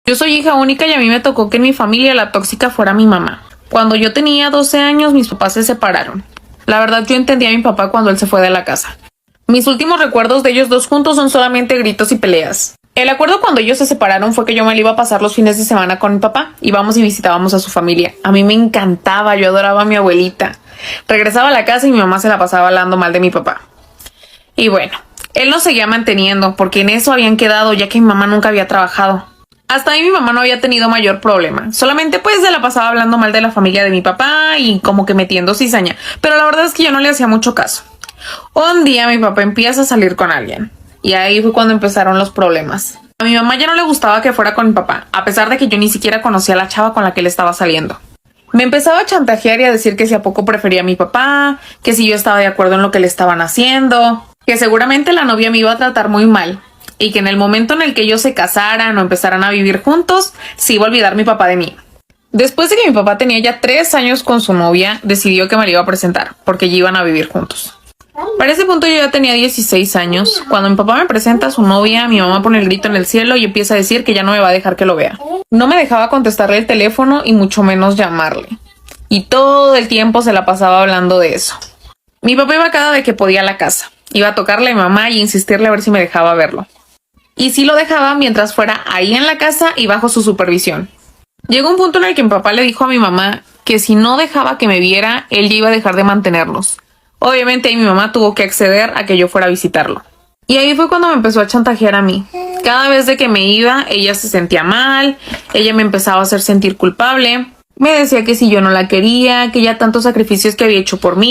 Yo soy hija única y a mí me tocó que en mi familia la tóxica fuera mi mamá. Cuando yo tenía 12 años, mis papás se separaron. La verdad, yo entendí a mi papá cuando él se fue de la casa. Mis últimos recuerdos de ellos dos juntos son solamente gritos y peleas. El acuerdo cuando ellos se separaron fue que yo me la iba a pasar los fines de semana con mi papá. Íbamos y visitábamos a su familia. A mí me encantaba, yo adoraba a mi abuelita. Regresaba a la casa y mi mamá se la pasaba hablando mal de mi papá. Y bueno, él nos seguía manteniendo porque en eso habían quedado ya que mi mamá nunca había trabajado. Hasta ahí mi mamá no había tenido mayor problema. Solamente pues se la pasaba hablando mal de la familia de mi papá y como que metiendo cizaña. Pero la verdad es que yo no le hacía mucho caso. Un día mi papá empieza a salir con alguien. Y ahí fue cuando empezaron los problemas. A mi mamá ya no le gustaba que fuera con mi papá, a pesar de que yo ni siquiera conocía a la chava con la que él estaba saliendo. Me empezaba a chantajear y a decir que si a poco prefería a mi papá, que si yo estaba de acuerdo en lo que le estaban haciendo, que seguramente la novia me iba a tratar muy mal. Y que en el momento en el que ellos se casaran o empezaran a vivir juntos, se iba a olvidar mi papá de mí. Después de que mi papá tenía ya 3 años con su novia, decidió que me la iba a presentar, porque ya iban a vivir juntos. Para ese punto yo ya tenía 16 años. Cuando mi papá me presenta a su novia, mi mamá pone el grito en el cielo y empieza a decir que ya no me va a dejar que lo vea. No me dejaba contestarle el teléfono y mucho menos llamarle. Y todo el tiempo se la pasaba hablando de eso. Mi papá iba cada vez que podía a la casa. Iba a tocarle a mi mamá y insistirle a ver si me dejaba verlo. Y sí lo dejaba mientras fuera ahí en la casa y bajo su supervisión. Llegó un punto en el que mi papá le dijo a mi mamá que si no dejaba que me viera, él ya iba a dejar de mantenernos. Obviamente ahí mi mamá tuvo que acceder a que yo fuera a visitarlo. Y ahí fue cuando me empezó a chantajear a mí. Cada vez de que me iba, ella se sentía mal, ella me empezaba a hacer sentir culpable. Me decía que si yo no la quería, que ya tantos sacrificios que había hecho por mí,